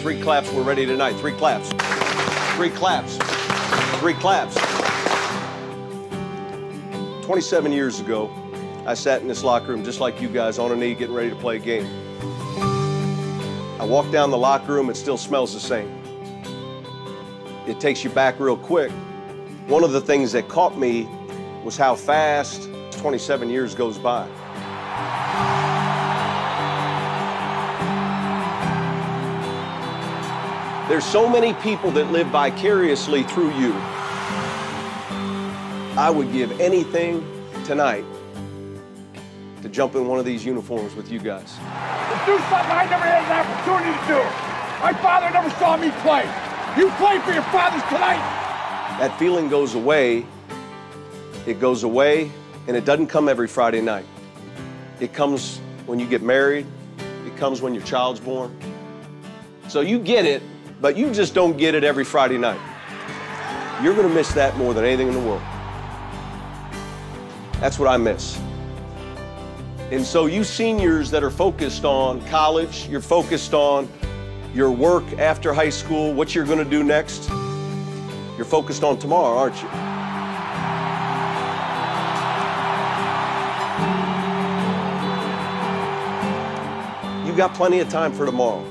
3 claps, we're ready tonight. 3 claps. 3 claps. 3 claps. 27 years ago, I sat in this locker room just like you guys, on a knee, getting ready to play a game. I walked down the locker room, it still smells the same. It takes you back real quick. One of the things that caught me was how fast 27 years goes by. There's so many people that live vicariously through you. I would give anything tonight to jump in one of these uniforms with you guys. To do something I never had an opportunity to do. My father never saw me play. You play for your fathers tonight. That feeling goes away. It goes away, and it doesn't come every Friday night. It comes when you get married. It comes when your child's born. So you get it, but you just don't get it every Friday night. You're gonna miss that more than anything in the world. That's what I miss. And so you seniors that are focused on college, you're focused on your work after high school, what you're gonna do next, you're focused on tomorrow, aren't you? You got plenty of time for tomorrow.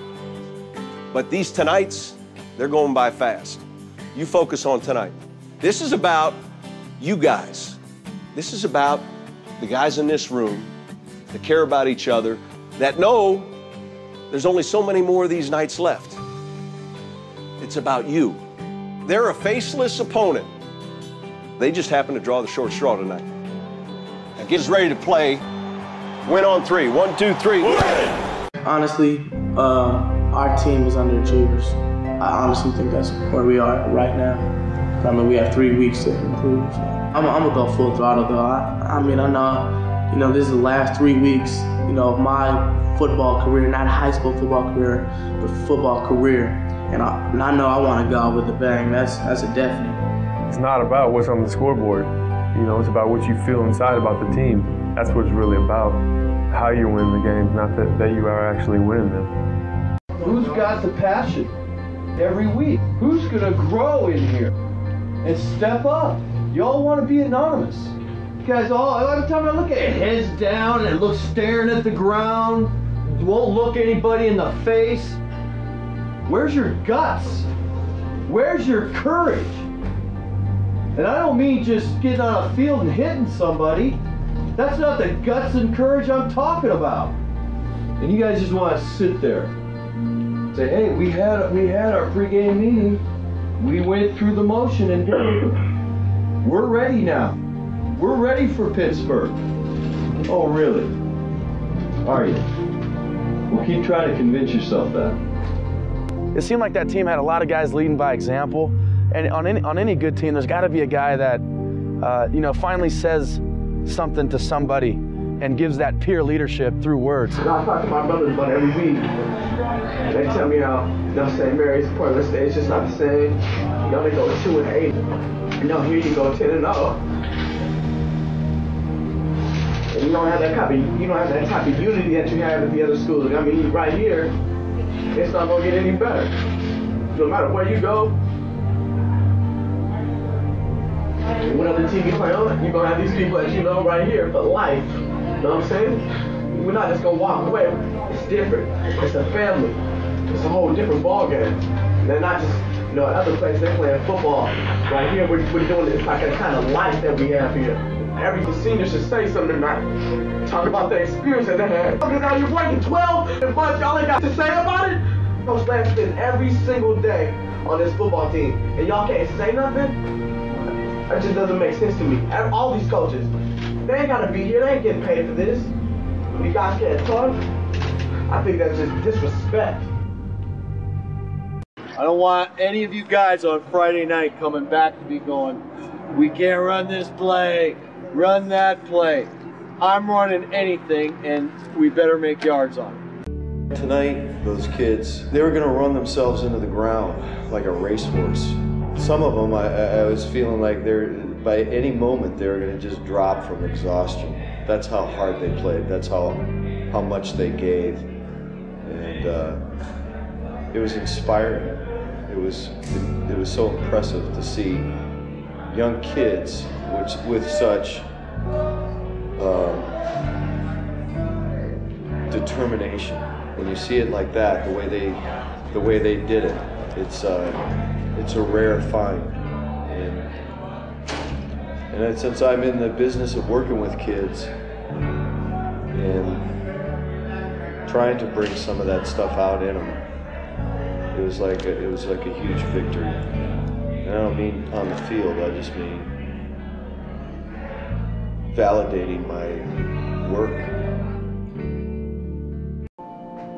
But these tonights, they're going by fast. You focus on tonight. This is about you guys. This is about the guys in this room that care about each other, that know there's only so many more of these nights left. It's about you. They're a faceless opponent. They just happen to draw the short straw tonight. Now get us ready to play. Win on 3. 1, 2, 3. Honestly, our team is underachievers. I honestly think that's where we are right now. I mean, we have 3 weeks to improve. So I'm gonna go full throttle though. I mean, I know, this is the last 3 weeks, of my football career, not high school football career, but football career. And I know I want to go out with a bang. That's a definite. It's not about what's on the scoreboard. It's about what you feel inside about the team. That's what it's really about. How you win the games, not that you are actually winning them. Who's got the passion every week? Who's gonna grow in here and step up? Y'all want to be anonymous. You guys every time I look at it, heads down and look staring at the ground, won't look anybody in the face. Where's your guts? Where's your courage? And I don't mean just getting on a field and hitting somebody. That's not the guts and courage I'm talking about. And you guys just want to sit there. Say, hey, we had our pregame meeting. We went through the motion and did it. We're ready now. We're ready for Pittsburgh. Oh, really? Are you? Well, keep trying to convince yourself that. It seemed like that team had a lot of guys leading by example. And on any good team, there's got to be a guy that, finally says something to somebody and gives that peer leadership through words. I talk to my brothers about it every week. They tell me how, St. Mary's, Portland State, it's just not the same. They go 2-8. Here you go 10-0. And you don't have that type of unity that you have at the other schools. I mean, right here, it's not gonna get any better. No matter where you go, whatever team you play on, you're gonna have these people that you know right here for life. You know what I'm saying? We're not just gonna walk away. It's different. It's a family. It's a whole different ball game. They're not just, at other places they're playing football. Right here, we're doing it. It's like a kind of life that we have here. Every senior should say something tonight. Talk about the experience that they had. Now you're working 12 and bunch, y'all ain't got to say about it? Coach Lance spends every single day on this football team, and y'all can't say nothing? That just doesn't make sense to me. All these coaches, they ain't gotta be here, they ain't getting paid for this. You guys can't talk? I think that's just disrespect. I don't want any of you guys on Friday night coming back to me going, we can't run this play, run that play. I'm running anything, and we better make yards on it. Tonight, those kids, they were going to run themselves into the ground like a racehorse. Some of them, I was feeling like by any moment, they were going to just drop from exhaustion. That's how hard they played. That's how much they gave. And was inspiring. It was so impressive to see young kids with such determination. When you see it like that, the way they did it, it's a rare find. And since I'm in the business of working with kids and trying to bring some of that stuff out in them, it was like a huge victory. And I don't mean on the field, I just mean validating my work.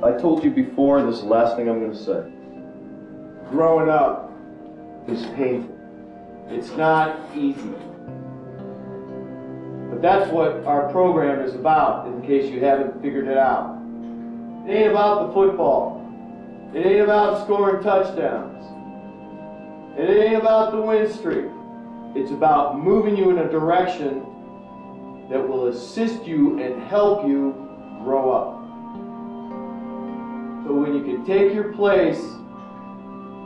I told you before, and this is the last thing I'm going to say. Growing up is painful. It's not easy. But that's what our program is about, in case you haven't figured it out. It ain't about the football. It ain't about scoring touchdowns. It ain't about the win streak. It's about moving you in a direction that will assist you and help you grow up. So when you can take your place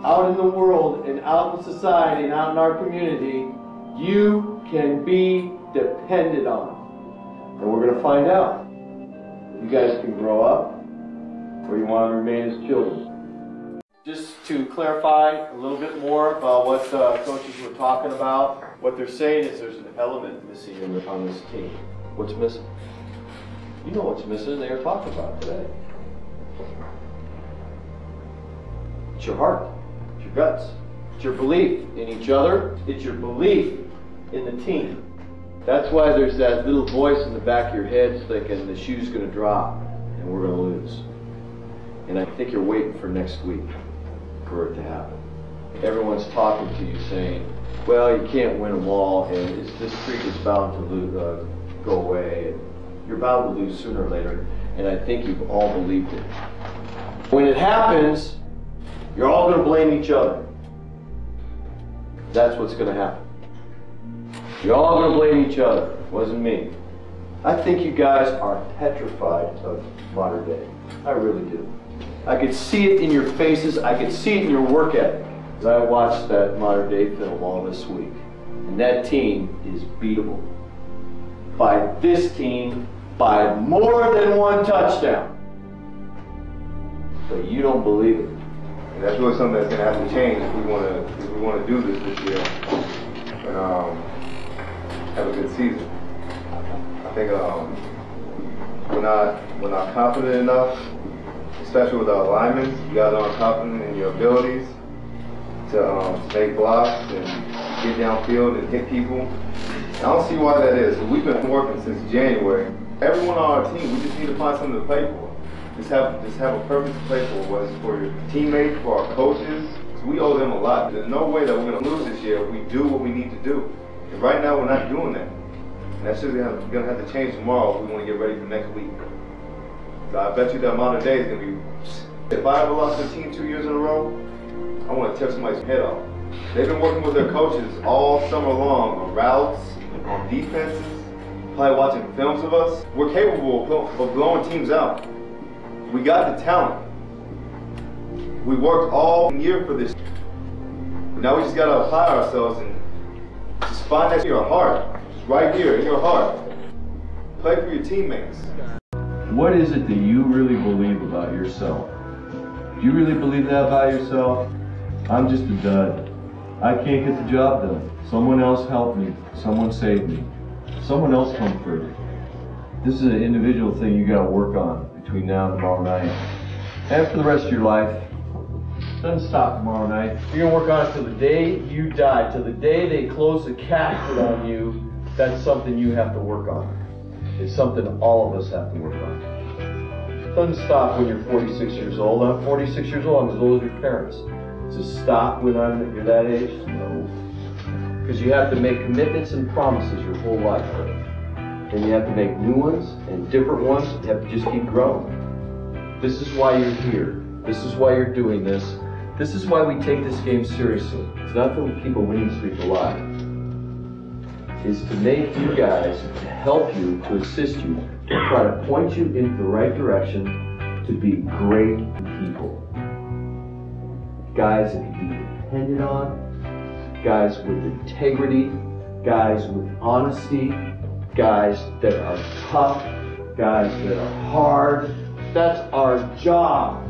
out in the world and out in society and out in our community, you can be depended on. And we're going to find out if you guys can grow up or you want to remain as children. Just to clarify a little bit more about what coaches were talking about, what they're saying is there's an element missing on this team. What's missing? You know what's missing, they are talking about today. It's your heart, it's your guts, it's your belief in each other, it's your belief in the team. That's why there's that little voice in the back of your head thinking the shoe's going to drop and we're going to lose. And I think you're waiting for next week for it to happen. Everyone's talking to you saying, well, you can't win them all, and this streak is bound to go away, and you're bound to lose sooner or later, and I think you've all believed it. When it happens, you're all going to blame each other. That's what's going to happen. You're all going to blame each other. It wasn't me. I think you guys are petrified of modern day. I really do. I could see it in your faces. I could see it in your work ethic. As I watched that modern day film all this week. And that team is beatable. By this team, by more than one touchdown. But you don't believe it. And that's really something that's going to have to change if we want to do this year and have a good season. I think we're not confident enough, especially with our linemen. You guys aren't confident in your abilities to make blocks and get downfield and hit people. I don't see why that is. We've been working since January. Everyone on our team, we just need to find something to play for. Just have a purpose to play for, whether it's for your teammates, for our coaches. So we owe them a lot. There's no way that we're going to lose this year if we do what we need to do. And right now, we're not doing that. And that's just going to have to change tomorrow if we want to get ready for next week. So I bet you the amount of days is going to be... If I ever lost a team 2 years in a row, I want to tear somebody's head off. They've been working with their coaches all summer long on routes, on defenses, probably watching films of us. We're capable of blowing teams out. We got the talent. We worked all year for this. Now we just got to apply ourselves and just find that in your heart. Just right here in your heart. Play for your teammates. What is it that you really believe about yourself? Do you really believe that about yourself? I'm just a dud. I can't get the job done. Someone else helped me. Someone saved me. Someone else comforted. This is an individual thing you got to work on between now and tomorrow night. And for the rest of your life. Doesn't stop tomorrow night. You're going to work on it till the day you die, till the day they close the casket on you. That's something you have to work on. It's something all of us have to work on. It doesn't stop when you're 46 years old. I'm 46 years old. I'm as old as your parents. Does it stop when you're that age? No. Because you have to make commitments and promises your whole life. And you have to make new ones and different ones. You have to just keep growing. This is why you're here. This is why you're doing this. This is why we take this game seriously. It's not to keep a winning streak alive. It's to make you guys, to help you, to assist you, to try to point you in the right direction to be great people. guys that can be depended on, guys with integrity, guys with honesty, guys that are tough, guys that are hard. That's our job.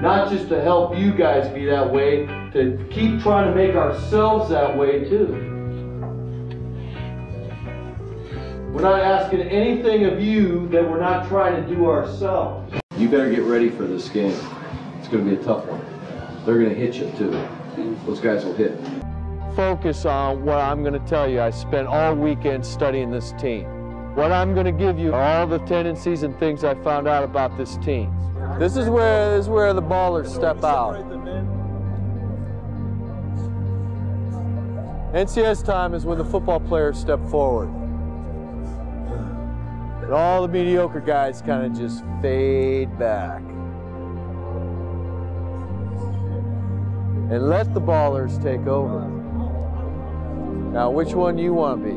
Not just to help you guys be that way, to keep trying to make ourselves that way too. We're not asking anything of you that we're not trying to do ourselves. You better get ready for this game. It's going to be a tough one. They're going to hit you too. Those guys will hit. Focus on what I'm going to tell you. I spent all weekend studying this team. What I'm going to give you are all the tendencies and things I found out about this team. This is where the ballers step out. NCS time is when the football players step forward. And all the mediocre guys kind of just fade back. And let the ballers take over. Now, which one do you want to be?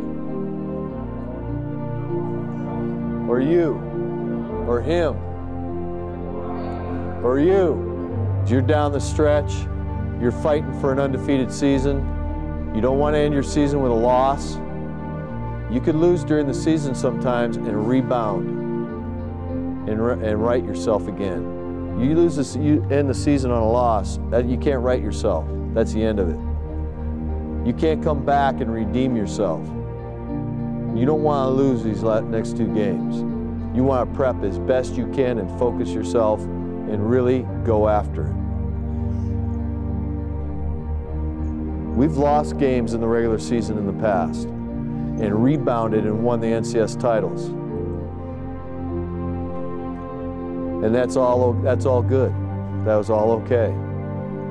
Or you? Or him? Or you? You're down the stretch. You're fighting for an undefeated season. You don't want to end your season with a loss. You could lose during the season sometimes and rebound and right yourself again. You end the season on a loss, you can't right yourself. That's the end of it. You can't come back and redeem yourself. You don't want to lose these next 2 games. You want to prep as best you can and focus yourself and really go after it. We've lost games in the regular season in the past and rebounded and won the NCS titles. And that's all good. That was all okay.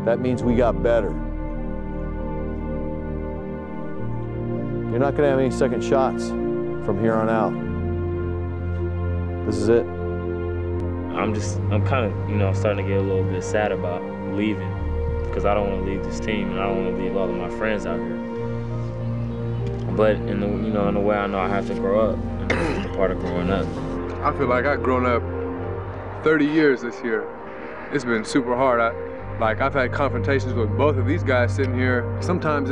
That means we got better. You're not going to have any second shots from here on out. This is it. I'm kind of, starting to get a little bit sad about leaving, because I don't want to leave this team and I don't want to leave all of my friends out here. But in the way I know I have to grow up, and this is the part of growing up. I feel like I've grown up 30 years this year. It's been super hard. I've had confrontations with both of these guys sitting here. Sometimes